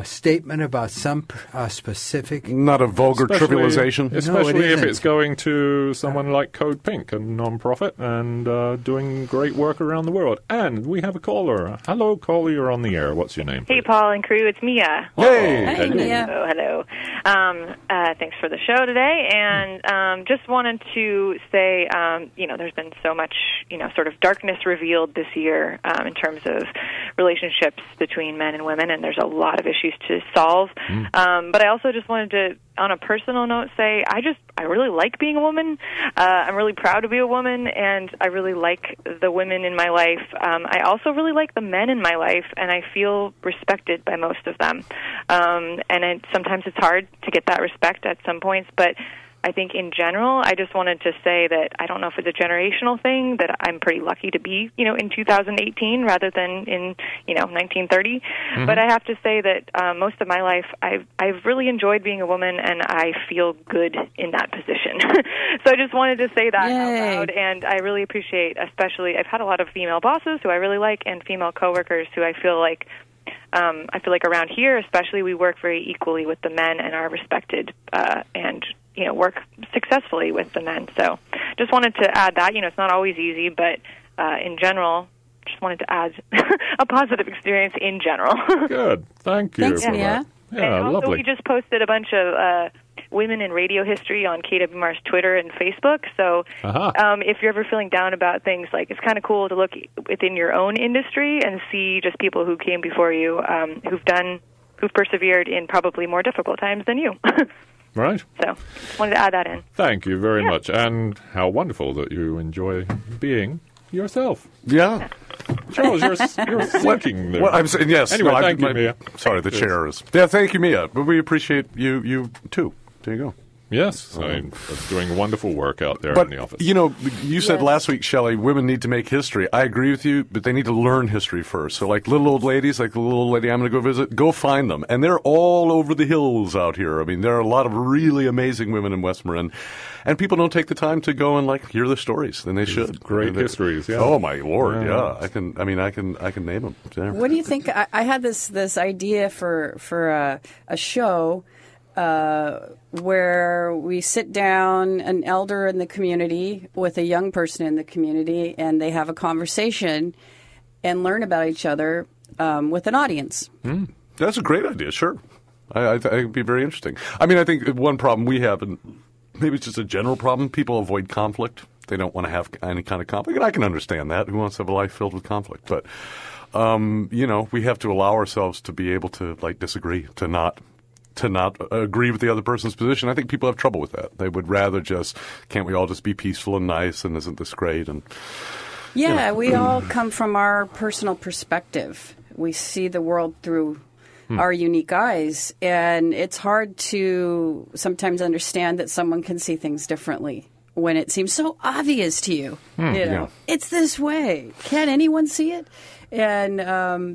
C: statement about some specific...
A: Not a vulgar trivialization?
B: Especially if it's going to someone like Code Pink, a non-profit, and doing great work around the world. And we have a caller. Hello, caller, you're on the air. What's your name?
F: Hey, Paul and crew, it's Mia.
A: Hey,
D: Mia.
F: Hello. Thanks for the show today. And just wanted to say, there's been so much, sort of darkness revealed this year in terms of relationships between men and women, and there's a lot of issues to solve. But I also just wanted to, on a personal note, say I really like being a woman. I'm really proud to be a woman, and I really like the women in my life. I also really like the men in my life, and I feel respected by most of them. And sometimes it's hard to get that respect at some points, but I think in general, I just wanted to say that I don't know if it's a generational thing, that I'm pretty lucky to be, in 2018 rather than in, 1930. Mm-hmm. But I have to say that most of my life, I've really enjoyed being a woman, and I feel good in that position. So I just wanted to say that out loud, and I really appreciate, especially, I've had a lot of female bosses who I really like, and female coworkers who I feel like around here, especially, we work very equally with the men and are respected and work successfully with the men. So just wanted to add that. It's not always easy, but in general, just wanted to add a positive experience in general.
B: Good. Thank you.
D: Thanks,
B: for
D: Mia.
B: that. Yeah,
F: and also,
B: lovely.
F: we just posted a bunch of women in radio history on KWMR's Twitter and Facebook. So if you're ever feeling down about things, it's kind of cool to look within your own industry and see just people who came before you, who've persevered in probably more difficult times than you.
B: Right.
F: So, wanted to add that in.
B: Thank you very much. And how wonderful that you enjoy being yourself.
A: Yeah.
B: Charles, you're thinking there.
A: Well, I'm saying yes.
B: Anyway, thank you, Mia.
A: Sorry, the chair is... Yeah, thank you, Mia. But we appreciate you too. There you go.
B: Yes, I'm doing wonderful work out there
A: but,
B: in the office.
A: You said last week, Shelley, women need to make history. I agree with you, but they need to learn history first. So like little old ladies, like the little old lady I'm going to go visit, go find them. And they're all over the hills out here. I mean, there are a lot of really amazing women in West Marin. And people don't take the time to go and hear their stories. Then they should.
B: Great histories, yeah.
A: Oh my Lord, yeah. I can name them. Yeah.
D: What do you think? I had this idea for a show where we sit down, an elder in the community with a young person in the community, and they have a conversation and learn about each other with an audience.
A: That's a great idea. Sure, I think it'd be very interesting. I mean, I think one problem we have, and maybe it's just a general problem, people avoid conflict. They don't want to have any kind of conflict, and I can understand that. Who wants to have a life filled with conflict? But we have to allow ourselves to be able to disagree, to not agree with the other person's position. I think people have trouble with that. They would rather can't we all just be peaceful and nice, and isn't this great? And
D: we all come from our personal perspective. We see the world through our unique eyes, and it's hard to sometimes understand that someone can see things differently. when it seems so obvious to you.
A: yeah.
D: It's this way. Can't anyone see it? And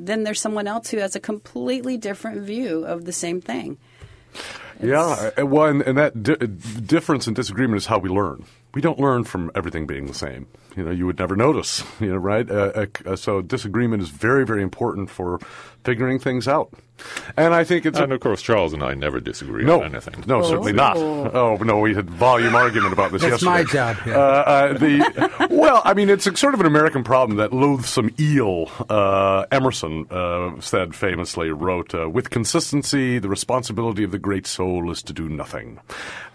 D: then there's someone else who has a completely different view of the same thing.
A: Yeah, well, and that difference and disagreement is how we learn. We don't learn from everything being the same. You would never notice, right? So disagreement is very, very important for figuring things out. And I think it's...
B: And, of course, Charles and I never disagree on anything.
A: No, certainly not. Oh, no, we had volume argument about this yesterday.
C: That's my job, yeah.
A: Well, I mean, it's sort of an American problem, that loathsome eel. Emerson said famously, wrote, with consistency, the responsibility of the great soul is to do nothing.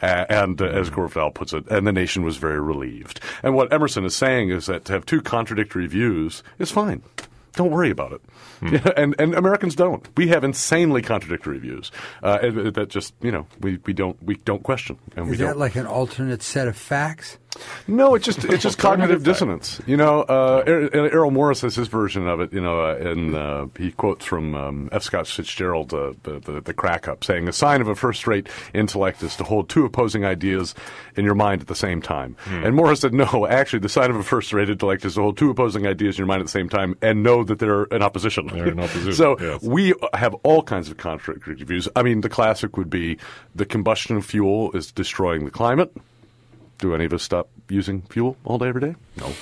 A: And as Gorfdal puts it, and the nation was very relieved. And what Emerson is saying is that to have two contradictory views is fine. Don't worry about it. And Americans don't. We have insanely contradictory views that just, we don't question. And
C: Is that like an alternate set of facts?
A: No, it's just cognitive dissonance. Errol Morris has his version of it. And he quotes from F. Scott Fitzgerald, the crack up, saying a sign of a first-rate intellect is to hold two opposing ideas in your mind at the same time. And Morris said, no, actually, the sign of a first-rate intellect is to hold two opposing ideas in your mind at the same time and know that they're in opposition.
B: They're in opposition.
A: So
B: yes.
A: We have all kinds of contradictory views. I mean, the classic would be the combustion of fuel is destroying the climate. Do any of us stop using fuel all day, every day? No.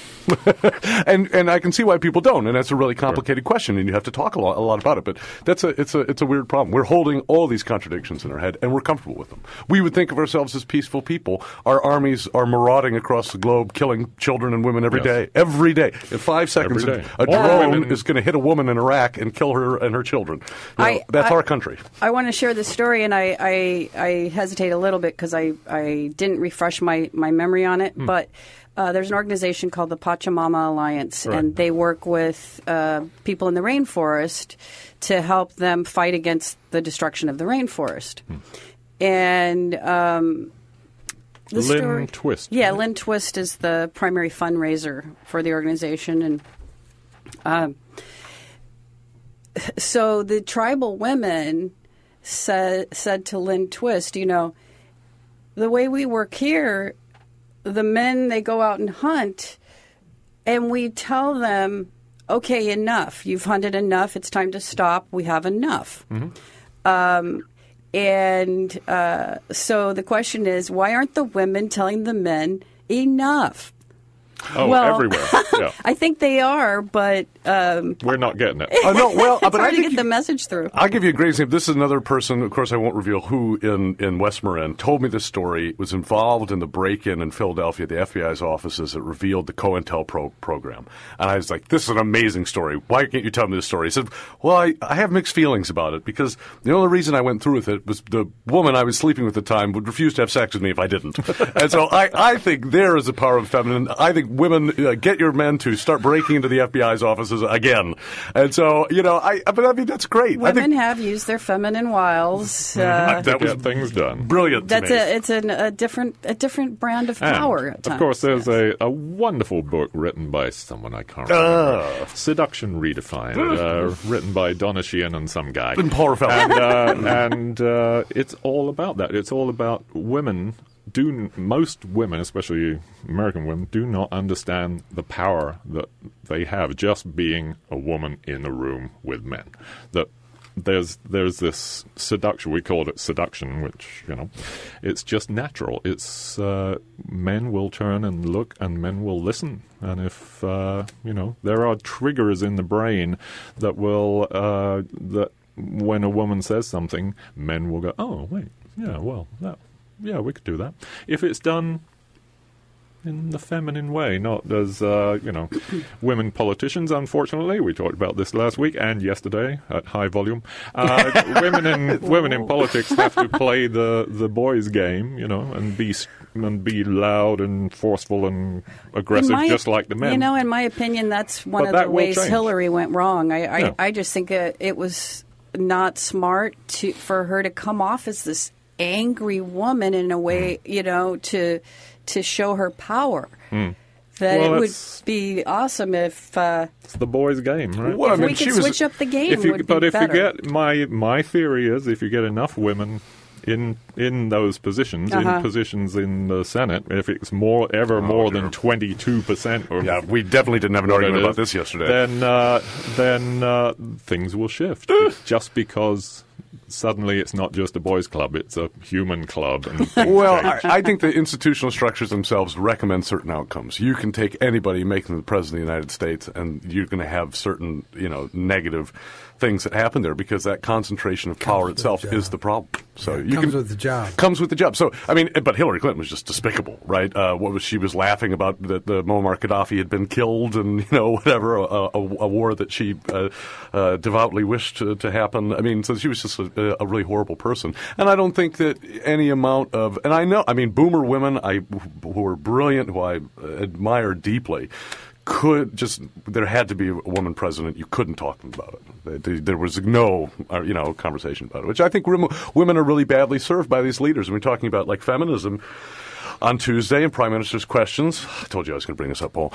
A: and I can see why people don't, and that's a really complicated question, and you have to talk a lot about it. But it's a weird problem. We're holding all these contradictions in our head, and we're comfortable with them. We would think of ourselves as peaceful people. Our armies are marauding across the globe, killing children and women every day. Every day. In 5 seconds, a drone is going to hit a woman in Iraq and kill her and her children. That's our country.
D: I want to share this story, and I hesitate a little bit because I didn't refresh my memory on it, but there's an organization called the Pachamama Alliance, and they work with people in the rainforest to help them fight against the destruction of the rainforest. And
B: Lynn Twist.
D: Yeah, Lynn Twist is the primary fundraiser for the organization. And so the tribal women said to Lynn Twist, the way we work here, the men, they go out and hunt, and we tell them, okay, enough. You've hunted enough. It's time to stop. We have enough. So the question is, why aren't the women telling the men enough?
B: Oh,
D: well,
B: everywhere. Yeah.
D: I think they are, but
B: we're not getting it.
A: No, well,
D: it's
A: but
D: hard
A: I
D: to
A: think
D: get the message through.
A: I'll give you a great example. This is another person, of course I won't reveal who, in West Marin, told me this story, was involved in the break-in in Philadelphia, the FBI's offices that revealed the COINTEL program. And I was like, this is an amazing story. Why can't you tell me this story? He said, well, I have mixed feelings about it, because the only reason I went through with it was the woman I was sleeping with at the time would refuse to have sex with me if I didn't. And so I think there is a power of feminine. I think women... get your men to start breaking into the FBI's offices again. And so, I mean, that's great.
D: Women have used their feminine wiles.
B: To get things done.
A: Brilliant.
D: It's a different brand of power. At times.
B: Of course, there's a wonderful book written by someone I can't remember. Seduction Redefined, written by Donna Sheehan and some guy.
A: And Paul Raffaello.
B: And it's all about that. It's all about women. Most women, especially American women, do not understand the power that they have just being a woman in a room with men. That there's this seduction, we call it seduction, which, it's just natural. It's men will turn and look and men will listen. And if, there are triggers in the brain that will, that when a woman says something, men will go, oh, wait, yeah, well, that... Yeah, we could do that. If it's done in the feminine way, not as, women politicians, unfortunately. We talked about this last week and yesterday at high volume. Women in politics have to play the boys' game, and be loud and forceful and aggressive, just like the men.
D: In my opinion, that's one of the ways Hillary went wrong. I just think it was not smart for her to come off as this angry woman in a way, to show her power. That it would be awesome if
B: it's the boys' game, right?
A: Well,
D: if we could switch up the game.
B: If you get my theory is if you get enough women in those positions, in positions in the Senate, if it's more than 22%, or
A: yeah, we definitely didn't have an argument about this yesterday.
B: Then things will shift. Just because suddenly it's not just a boys' club; it's a human club. And
A: well, I think the institutional structures themselves recommend certain outcomes. You can take anybody making the president of the United States, and you're going to have certain, negative things that happen there because that concentration of power itself is the problem. So
C: it comes with the job.
A: Comes with the job. So but Hillary Clinton was just despicable, right? She was laughing about that the Muammar Gaddafi had been killed, and whatever, a war that she devoutly wished to happen. So she was just a really horrible person. And I don't think that any amount of, and I know, boomer women who are brilliant, who I admire deeply, there had to be a woman president. You couldn't talk about it. There was no, conversation about it, which I think women are really badly served by these leaders. And we're talking about like feminism on Tuesday in Prime Minister's Questions. I told you I was going to bring this up, Paul.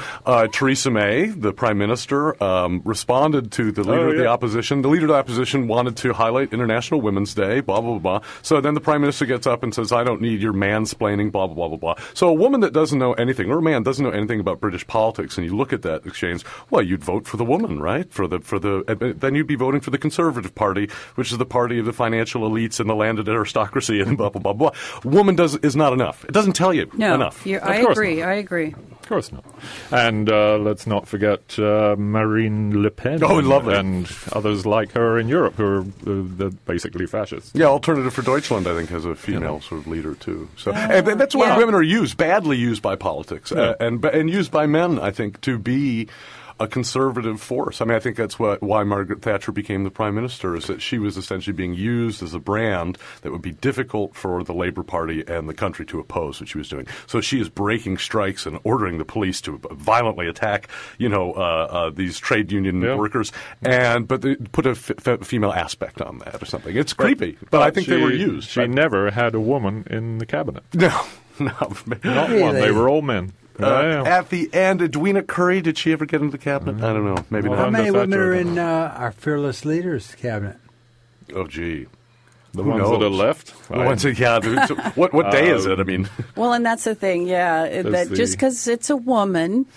A: Theresa May, the Prime Minister, responded to the leader of the opposition. The leader of the opposition wanted to highlight International Women's Day, blah, blah, blah, blah. So then the Prime Minister gets up and says, I don't need your mansplaining, blah, blah, blah, blah, blah. So a woman that doesn't know anything, or a man doesn't know anything about British politics, and you look at that exchange, well, you'd vote for the woman, right? Then you'd be voting for the Conservative Party, which is the party of the financial elites and the landed aristocracy and blah, blah, blah, blah. Woman is not enough. It doesn't tell you enough.
D: I agree.
B: Of course not. And let's not forget Marine Le Pen and others like her in Europe who are basically fascists.
A: Yeah, Alternative for Deutschland, I think, has a female sort of leader, too. So and that's why women are badly used by politics, and used by men, I think, to be a conservative force. I think that's why Margaret Thatcher became the Prime Minister, is that she was essentially being used as a brand that would be difficult for the Labour Party and the country to oppose what she was doing. So she is breaking strikes and ordering the police to violently attack, these trade union workers, but they put a female aspect on that or something. It's creepy, but I think they were used.
B: She never had a woman in the cabinet.
A: No.
B: Not one. They were all men.
A: At the end, Edwina Curry, did she ever get into the cabinet? I don't know. Maybe not.
C: How many women are in our fearless leaders cabinet?
A: Oh, gee.
B: The ones that are left?
A: What day is it?
D: Well, and that's the thing, that just because it's a woman.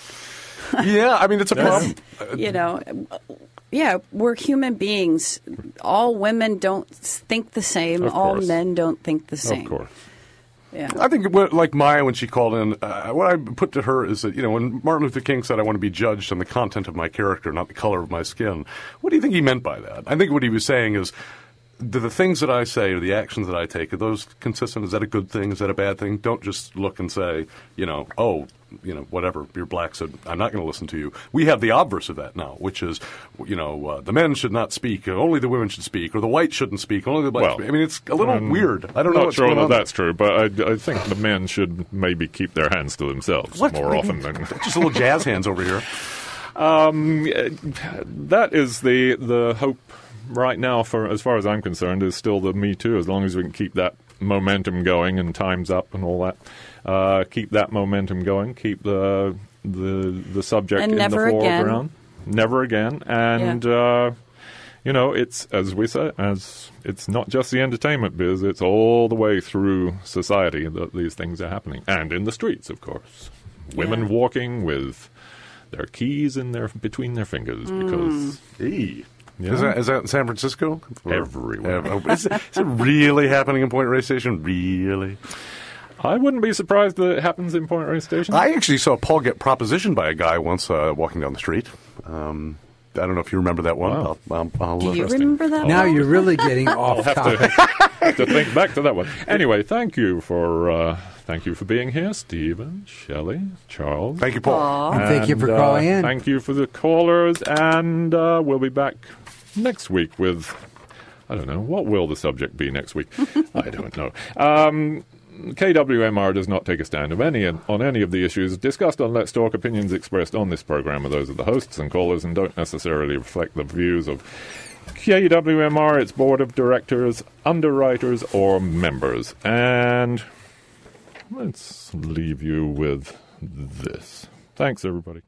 A: It's a problem.
D: We're human beings. All women don't think the same. All men don't think the same.
B: Of course.
D: Yeah.
A: I think, like Maya, when she called in, what I put to her is that, when Martin Luther King said, I want to be judged on the content of my character, not the color of my skin, what do you think he meant by that? I think what he was saying is, do the things that I say or the actions that I take, are those consistent? Is that a good thing? Is that a bad thing? Don't just look and say, whatever, you're black, so I'm not going to listen to you. We have the obverse of that now, which is, the men should not speak, only the women should speak, or the white shouldn't speak, only the black speak. It's a little weird. I don't know what's going on.
B: Not sure that's true, but I think the men should maybe keep their hands to themselves more often than...
A: Just little jazz hands over here.
B: That is the hope right now, as far as I'm concerned, is still the Me Too, as long as we can keep that momentum going and Time's Up and all that. Keep that momentum going, keep the subject in the foreground. Never again. And, it's, as we say, it's not just the entertainment biz, it's all the way through society that these things are happening. And in the streets, of course. Women walking with their keys between their fingers because...
A: Yeah. Is that in San Francisco?
B: Everywhere.
A: Is it really happening in Point Reyes Station? Really?
B: I wouldn't be surprised that it happens in Point Reyes Station.
A: I actually saw Paul get propositioned by a guy once walking down the street. I don't know if you remember that one.
B: Wow.
D: Do you remember that?
C: Now you're really getting off topic.
B: Have to think back to that one. Anyway, thank you for being here, Stephen, Shelley, Charles.
A: Thank you, Paul.
C: And thank you for calling in.
B: Thank you for the callers, and we'll be back next week with, I don't know, what will the subject be next week? I don't know. KWMR does not take a stand on any of the issues discussed on Let's Talk. Opinions expressed on this program are those of the hosts and callers and don't necessarily reflect the views of KWMR, its board of directors, underwriters, or members. And let's leave you with this. Thanks, everybody.